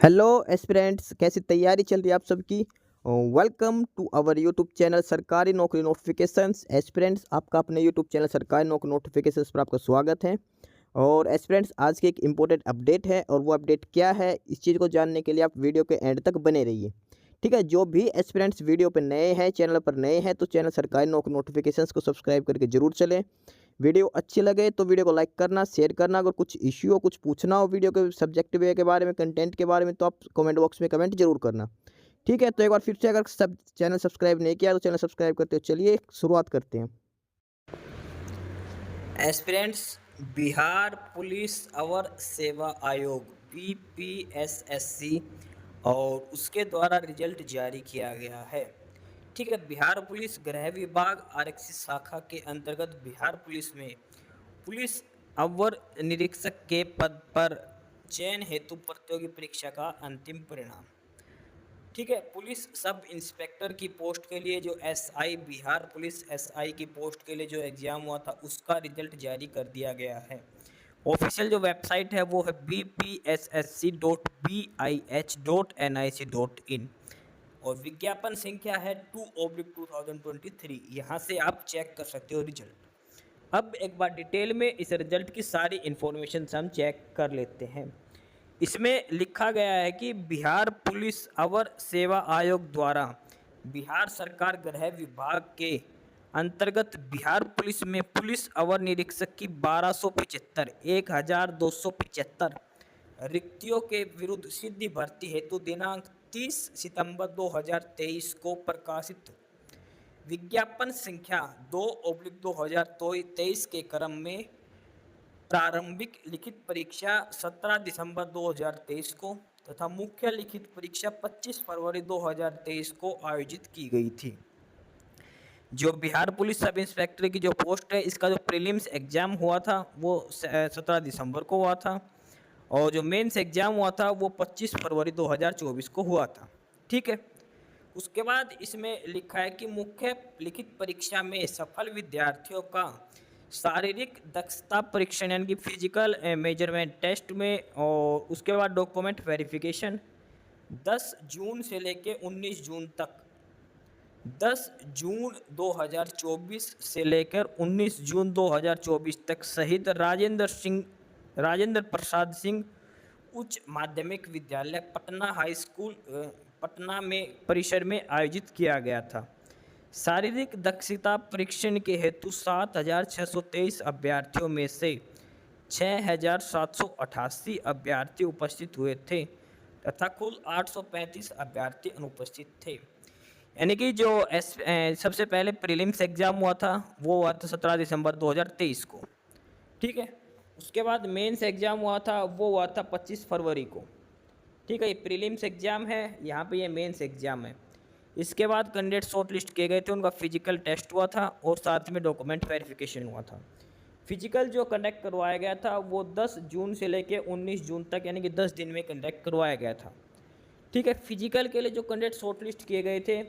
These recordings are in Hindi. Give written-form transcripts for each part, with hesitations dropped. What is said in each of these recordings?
हेलो एस्पिरेंट्स, कैसी तैयारी चल रही है आप सबकी। Welcome to our YouTube channel सरकारी नौकरी नोटिफिकेशंस। एस्पिरेंट्स, आपका अपने यूट्यूब चैनल सरकारी नौकरी नोटिफिकेशंस पर आपका स्वागत है। और एस्पिरेंट्स, आज की एक इम्पोर्टेंट अपडेट है और वो अपडेट क्या है, इस चीज़ को जानने के लिए आप वीडियो के एंड तक बने रहिए। ठीक है, जो भी एस्पिरेंट्स वीडियो पर नए हैं, चैनल पर नए हैं, तो चैनल सरकारी नौकरी नोटिफिकेशंस को सब्सक्राइब करके जरूर चलें। वीडियो अच्छी लगे तो वीडियो को लाइक करना, शेयर करना। अगर कुछ इश्यू हो, कुछ पूछना हो वीडियो के सब्जेक्ट वे के बारे में, कंटेंट के बारे में, तो आप कमेंट बॉक्स में कमेंट जरूर करना। ठीक है, तो एक बार फिर से, अगर सब चैनल सब्सक्राइब नहीं किया तो चैनल सब्सक्राइब करते हो। चलिए शुरुआत करते हैं। एस्पिरेंट्स, बिहार पुलिस अवर सेवा आयोग BPSSC और उसके द्वारा रिजल्ट जारी किया गया है। ठीक है, बिहार पुलिस गृह विभाग आरक्षित शाखा के अंतर्गत बिहार पुलिस में पुलिस अवर निरीक्षक के पद पर चयन हेतु प्रतियोगी परीक्षा का अंतिम परिणाम। ठीक है, पुलिस सब इंस्पेक्टर की पोस्ट के लिए जो SI बिहार पुलिस SI की पोस्ट के लिए जो एग्ज़ाम हुआ था उसका रिजल्ट जारी कर दिया गया है। ऑफिशियल जो वेबसाइट है वो है bpssc.bih.nic.in और विज्ञापन संख्या है 2/2023। यहाँ से आप चेक कर सकते हो रिजल्ट। अब एक बार डिटेल में इस रिजल्ट की सारी इन्फॉर्मेशन हम चेक कर लेते हैं। इसमें लिखा गया है कि बिहार पुलिस अवर सेवा आयोग द्वारा बिहार सरकार गृह विभाग के अंतर्गत बिहार पुलिस में पुलिस अवर निरीक्षक की 1275 रिक्तियों के विरुद्ध सीधी भर्ती हेतु दिनांक 30 सितंबर 2023 को प्रकाशित विज्ञापन संख्या 2/2023 के क्रम में प्रारंभिक लिखित परीक्षा 17 दिसंबर 2023 को तथा मुख्य लिखित परीक्षा 25 फरवरी 2023 को आयोजित की गई थी। जो बिहार पुलिस सब इंस्पेक्टर की जो पोस्ट है, इसका जो प्रीलिम्स एग्जाम हुआ था वो 17 दिसंबर को हुआ था और जो मेंस एग्जाम हुआ था वो 25 फरवरी 2024 को हुआ था। ठीक है, उसके बाद इसमें लिखा है कि मुख्य लिखित परीक्षा में सफल विद्यार्थियों का शारीरिक दक्षता परीक्षण यानी कि फिजिकल मेजरमेंट टेस्ट में और उसके बाद डॉक्यूमेंट वेरिफिकेशन 10 जून से लेके 19 जून तक 10 जून 2024 से लेकर 19 जून 2024 तक सहित राजेंद्र प्रसाद सिंह उच्च माध्यमिक विद्यालय पटना हाई स्कूल पटना में परिसर में आयोजित किया गया था। शारीरिक दक्षता परीक्षण के हेतु 7,623 अभ्यर्थियों में से 6,788 अभ्यर्थी उपस्थित हुए थे तथा कुल 835 अभ्यर्थी अनुपस्थित थे। यानी कि जो सबसे पहले प्रीलिम्स एग्जाम हुआ था वो हुआ था 17 दिसंबर 2023 को। ठीक है, उसके बाद मेंस एग्जाम हुआ था वो हुआ था 25 फरवरी को। ठीक है, ये प्रीलिम्स एग्जाम है, यहाँ पे ये मेंस एग्जाम है। इसके बाद कैंडिडेट शॉर्ट लिस्ट किए गए थे, उनका फिजिकल टेस्ट हुआ था और साथ में डॉक्यूमेंट वेरिफिकेशन हुआ था। फिजिकल जो कंडक्ट करवाया गया था वो 10 जून से लेकर 19 जून तक यानी कि 10 दिन में कंडक्ट करवाया गया था। ठीक है, फिजिकल के लिए जो कैंडिडेट शॉर्ट लिस्ट किए गए थे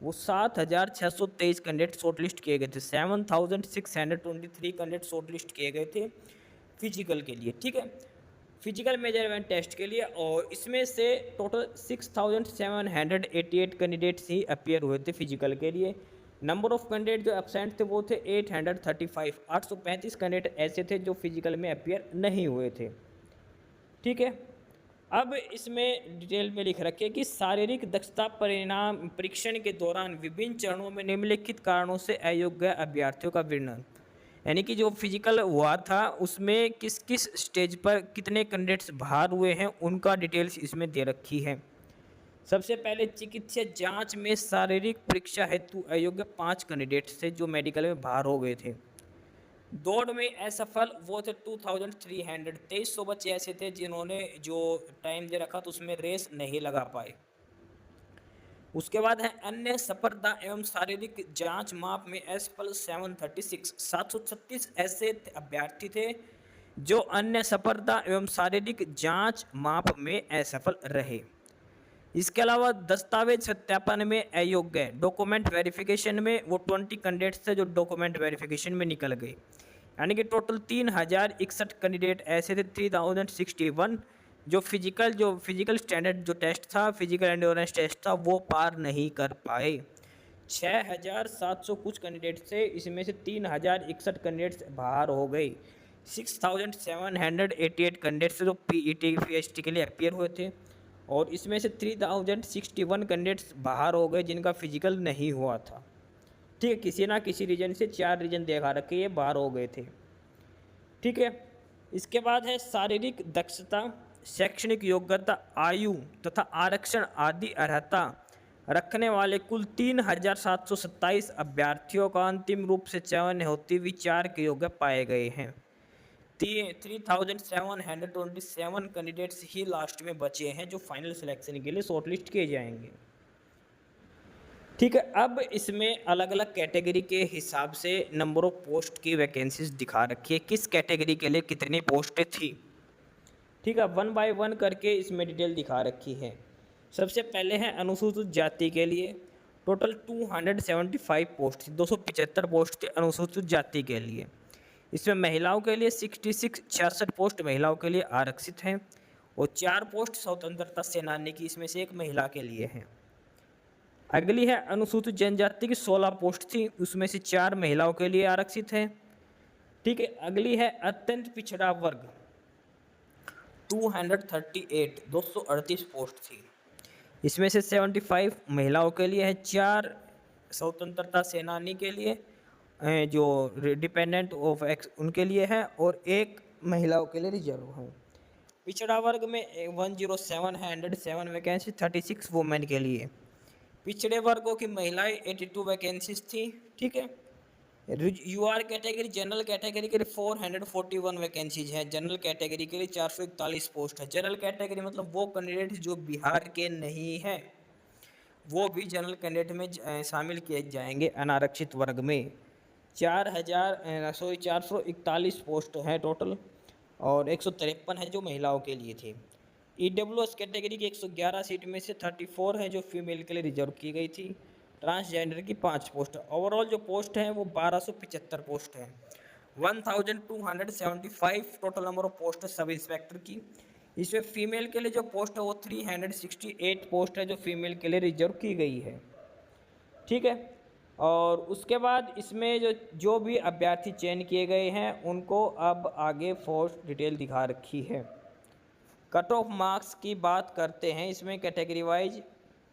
वो 7,623 कैंडिडेट शॉर्ट लिस्ट किए गए थे। 7,623 कैंडिडेट शॉर्ट लिस्ट किए गए थे फिजिकल के लिए। ठीक है, फिजिकल मेजरमेंट टेस्ट के लिए और इसमें से टोटल 6,788 कैंडिडेट्स ही अपीयर हुए थे फिजिकल के लिए। नंबर ऑफ कैंडिडेट जो एब्सेंट थे वो थे 835। 835 कैंडिडेट ऐसे थे जो फिजिकल में अपीयर नहीं हुए थे। ठीक है, अब इसमें डिटेल में लिख रखे कि शारीरिक दक्षता परिणाम परीक्षण के दौरान विभिन्न चरणों में निम्नलिखित कारणों से अयोग्य अभ्यर्थियों का वर्णन। यानी कि जो फिजिकल हुआ था उसमें किस किस स्टेज पर कितने कैंडिडेट्स बाहर हुए हैं उनका डिटेल्स इसमें दे रखी है। सबसे पहले चिकित्सा जांच में शारीरिक परीक्षा हेतु अयोग्य 5 कैंडिडेट्स थे जो मेडिकल में बाहर हो गए थे। दौड़ में असफल वो थे 2300। 2300 बच्चे ऐसे थे जिन्होंने जो टाइम दे रखा था उसमें रेस नहीं लगा पाए। उसके बाद है अन्य स्पर्धा एवं शारीरिक जांच माप में असफल 736 ऐसे अभ्यर्थी थे जो अन्य स्पर्धा एवं शारीरिक जांच माप में असफल रहे। इसके अलावा दस्तावेज सत्यापन में अयोग्य, डॉक्यूमेंट वेरिफिकेशन में वो 20 कैंडिडेट्स थे जो डॉक्यूमेंट वेरिफिकेशन में निकल गए। यानी कि टोटल 3,061 कैंडिडेट ऐसे थे, 3061, जो फिजिकल स्टैंडर्ड जो टेस्ट था, फिजिकल एंड्योरेंस टेस्ट था, वो पार नहीं कर पाए। 6,700 कुछ कैंडिडेट थे, इसमें से 3,061 कैंडिडेट्स बाहर हो गए। 6,788 कैंडिडेट्स जो पीईटी पीएचटी के लिए अपियर हुए थे, और इसमें से 3,061 कैंडिडेट्स बाहर हो गए जिनका फिजिकल नहीं हुआ था। ठीक है, किसी ना किसी रीजन से 4 रीजन देखा रखे ये बाहर हो गए थे। ठीक है, इसके बाद है शारीरिक दक्षता, शैक्षणिक योग्यता, आयु तथा आरक्षण आदि अर्हता रखने वाले कुल 3,727 अभ्यर्थियों का अंतिम रूप से चयन होती हुई 4 के योग्य पाए गए हैं। 3,727 कैंडिडेट्स ही लास्ट में बचे हैं जो फाइनल सिलेक्शन के लिए शॉर्टलिस्ट किए जाएंगे। ठीक है, अब इसमें अलग अलग कैटेगरी के हिसाब से नंबर ऑफ पोस्ट की वैकेंसीज दिखा रखी है, किस कैटेगरी के लिए कितनी पोस्टें थी। ठीक है, 1 बाय 1 करके इसमें डिटेल दिखा रखी है। सबसे पहले है अनुसूचित जाति के लिए, टोटल 275 पोस्ट थी, 275 पोस्ट थी अनुसूचित जाति के लिए। इसमें महिलाओं के लिए 66 पोस्ट महिलाओं के लिए आरक्षित हैं, और 4 पोस्ट स्वतंत्रता सेनानी की, इसमें से 1 महिला के लिए हैं। अगली है अनुसूचित जनजाति की 16 पोस्ट थी, उसमें से 4 महिलाओं के लिए आरक्षित हैं। ठीक है, अगली है अत्यंत पिछड़ा वर्ग, 238 पोस्ट थी, इसमें से 75 महिलाओं के लिए है, 4 स्वतंत्रता सेनानी के लिए जो डिपेंडेंट ऑफ एक्स उनके लिए है, और 1 महिलाओं के लिए रिजर्व है। पिछड़ा वर्ग में 107 वैकेंसी, 36 वुमेन के लिए। पिछड़े वर्गों की महिलाएं 82 वैकेंसीज थी। ठीक है, यूआर कैटेगरी, जनरल कैटेगरी के लिए 441 वैकेंसीज हैं, जनरल कैटेगरी के लिए 441 पोस्ट है। जनरल कैटेगरी मतलब वो कैंडिडेट जो बिहार के नहीं हैं, वो भी जनरल कैंडिडेट में शामिल किए जाएंगे अनारक्षित वर्ग में। 441 पोस्ट हैं टोटल, और 153 है जो महिलाओं के लिए थे। ईडब्ल्यूएस कैटेगरी की 111 सीट में से 34 है जो फीमेल के लिए रिजर्व की गई थी। ट्रांसजेंडर की 5 पोस्ट, ओवरऑल जो पोस्ट हैं वो 1275 पोस्ट हैं। 1275 टोटल नंबर ऑफ पोस्ट है सब इंस्पेक्टर की। इसमें फीमेल के लिए जो पोस्ट है वो 368 पोस्ट है जो फीमेल के लिए रिजर्व की गई है। ठीक है, और उसके बाद इसमें जो भी अभ्यर्थी चयन किए गए हैं उनको अब आगे पोस्ट डिटेल दिखा रखी है। कट ऑफ मार्क्स की बात करते हैं, इसमें कैटेगरी वाइज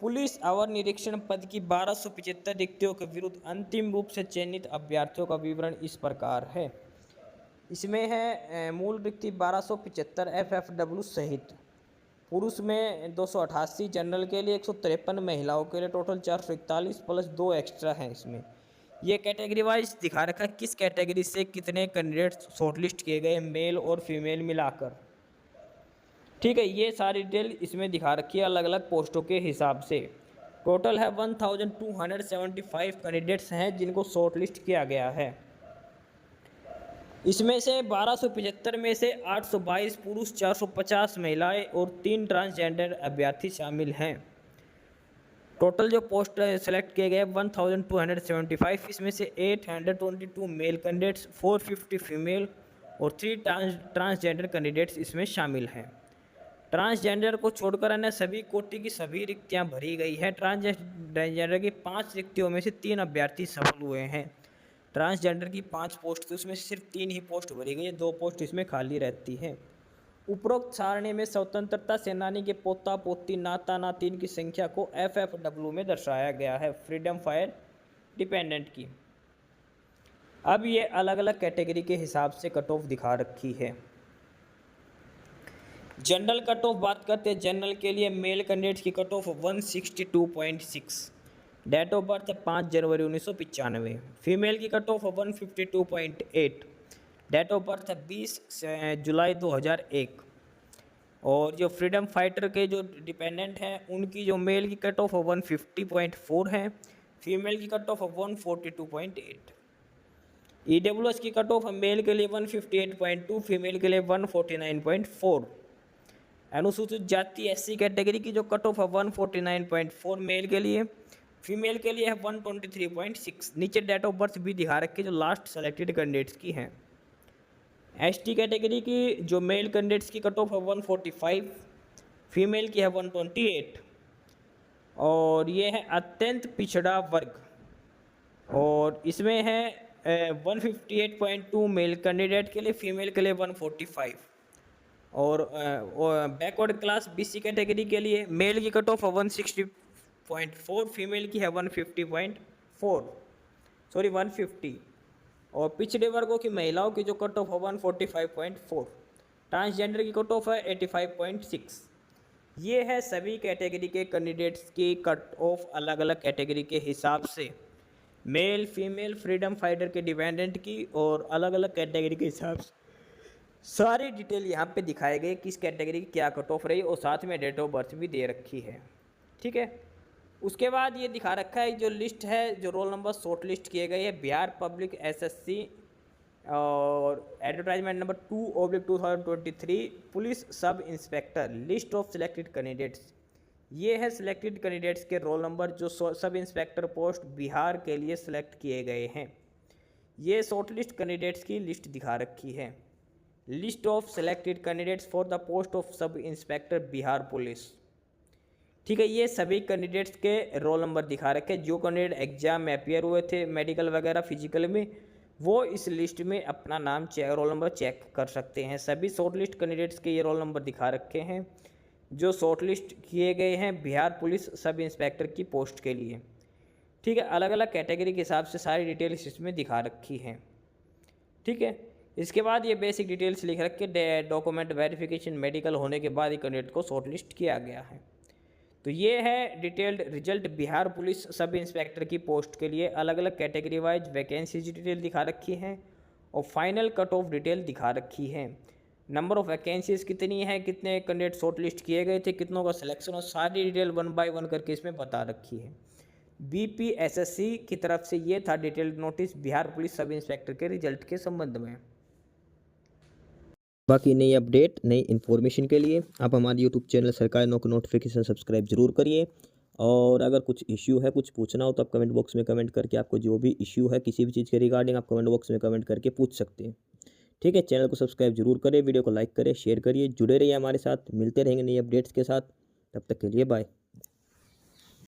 पुलिस अवर निरीक्षण पद की 1275 रिक्तियों के विरुद्ध अंतिम रूप से चयनित अभ्यर्थियों का विवरण इस प्रकार है। इसमें है मूल रिक्ति 1275 FFW सहित, पुरुष में 288, जनरल के लिए 153, महिलाओं के लिए टोटल 441 प्लस 2 एक्स्ट्रा हैं। इसमें ये कैटेगरी वाइज दिखा रखा है किस कैटेगरी से कितने कैंडिडेट शॉर्टलिस्ट किए गए, मेल और फीमेल मिलाकर। ठीक है, ये सारी डिटेल इसमें दिखा रखी है अलग अलग पोस्टों के हिसाब से। टोटल है 1275 कैंडिडेट्स हैं जिनको शॉर्टलिस्ट किया गया है। इसमें से 1275 में से 822 पुरुष, 450 महिलाएं और 3 ट्रांसजेंडर अभ्यर्थी शामिल हैं। टोटल जो पोस्ट सेलेक्ट किए गए 1275, इसमें से 822 मेल कैंडिडेट्स, 450 फीमेल और 3 ट्रांसजेंडर कैंडिडेट्स इसमें शामिल हैं। ट्रांसजेंडर को छोड़कर अन्य सभी कोटि की सभी रिक्तियां भरी गई है। ट्रांसजेंडर की 5 रिक्तियों में से 3 अभ्यर्थी सफल हुए हैं। ट्रांसजेंडर की 5 पोस्ट थी, उसमें से सिर्फ 3 ही पोस्ट भरी गई है, 2 पोस्ट इसमें खाली रहती है। उपरोक्त सारणी में स्वतंत्रता सेनानी के पोता पोती नाता नातिन की संख्या को FFW में दर्शाया गया है, फ्रीडम फायर डिपेंडेंट की। अब ये अलग अलग कैटेगरी के हिसाब से कट ऑफ दिखा रखी है। जनरल कट ऑफ बात करते हैं, जनरल के लिए मेल कैंडिडेट्स की cut off 162.6, date of birth 5 जनवरी 1995। फीमेल की cut off 152.8, date of birth 20 जुलाई 2001। और जो फ्रीडम फाइटर के जो डिपेंडेंट हैं उनकी जो मेल की कट ऑफ 150.4 है, फीमेल की कट ऑफ 142.8। EWS की कट ऑफ मेल के लिए 158.2, फीमेल के लिए 149.4। अनुसूचित जाति SC कैटेगरी की जो कट ऑफ है 149.4 मेल के लिए, फीमेल के लिए है 123.6। नीचे डेट ऑफ बर्थ भी दिखा रखी जो लास्ट सेलेक्टेड कैंडिडेट्स की हैं। एसटी कैटेगरी की जो मेल कैंडिडेट्स की कट ऑफ है 145, फीमेल की है 128, और ये है अत्यंत पिछड़ा वर्ग, और इसमें है 158.2 मेल कैंडिडेट के लिए, फीमेल के लिए 145, और बैकवर्ड क्लास बीसी कैटेगरी के लिए मेल की कट ऑफ है 160.4, फीमेल की है 150.4, सॉरी 150, और पिछड़े वर्गों की महिलाओं की जो कट ऑफ है 145.4, ट्रांसजेंडर की कट ऑफ है 85.6। ये है सभी कैटेगरी के कैंडिडेट्स की कट ऑफ अलग अलग कैटेगरी के हिसाब से, मेल फीमेल फ्रीडम फाइटर के डिपेंडेंट की और अलग अलग कैटेगरी के हिसाब से सारी डिटेल यहाँ पे दिखाए गए, किस कैटेगरी की क्या कट ऑफ रही, और साथ में डेट ऑफ बर्थ भी दे रखी है। ठीक है, उसके बाद ये दिखा रखा है जो लिस्ट है, जो रोल नंबर शॉर्ट लिस्ट किए गए हैं बिहार पब्लिक एसएससी और advertisement number 2/2023 police sub inspector, list of selected candidates. ये है सिलेक्टेड कैंडिडेट्स के रोल नंबर जो सब इंस्पेक्टर पोस्ट बिहार के लिए सिलेक्ट किए गए हैं। ये शॉर्ट लिस्ट कैंडिडेट्स की लिस्ट दिखा रखी है, list of selected candidates for the post of sub inspector Bihar police. ठीक है, ये सभी कैंडिडेट्स के रोल नंबर दिखा रखे, जो कैंडिडेट एग्जाम में अपियर हुए थे मेडिकल वगैरह फिजिकल में, वो इस लिस्ट में अपना नाम रोल नंबर चेक कर सकते हैं। सभी शॉर्ट लिस्ट कैंडिडेट्स के ये रोल नंबर दिखा रखे हैं जो शॉर्ट लिस्ट किए गए हैं बिहार पुलिस सब इंस्पेक्टर की पोस्ट के लिए। ठीक है, अलग अलग कैटेगरी के हिसाब से सारी डिटेल्स इसमें दिखा रखी हैं। ठीक है, इसके बाद ये बेसिक डिटेल्स लिख रख के डॉक्यूमेंट वेरिफिकेशन मेडिकल होने के बाद ही कैंडिडेट को शॉर्ट लिस्ट किया गया है। तो ये है detailed result Bihar police sub inspector की पोस्ट के लिए, अलग अलग कैटेगरी वाइज वैकेंसीज डिटेल दिखा रखी हैं और फाइनल कट ऑफ डिटेल दिखा रखी है। नंबर ऑफ वैकेंसीज कितनी है, कितने कैंडिडेट शॉर्ट लिस्ट किए गए थे, कितनों का सिलेक्शन, और सारी डिटेल 1 बाय 1 करके इसमें बता रखी है। बीपीएसएससी की तरफ से ये था detailed notice Bihar police sub inspector के रिजल्ट के संबंध में। बाकी नई अपडेट नई इन्फॉर्मेशन के लिए आप हमारे यूट्यूब चैनल सरकारी नौकरी नोटिफिकेशन सब्सक्राइब जरूर करिए, और अगर कुछ इश्यू है, कुछ पूछना हो तो आप कमेंट बॉक्स में कमेंट करके आपको जो भी इश्यू है किसी भी चीज़ के रिगार्डिंग आप कमेंट बॉक्स में कमेंट करके पूछ सकते हैं। ठीक है, चैनल को सब्सक्राइब जरूर करें, वीडियो को लाइक करें, शेयर करिए, जुड़े रहिए हमारे साथ, मिलते रहेंगे नई अपडेट्स के साथ। तब तक के लिए बाय।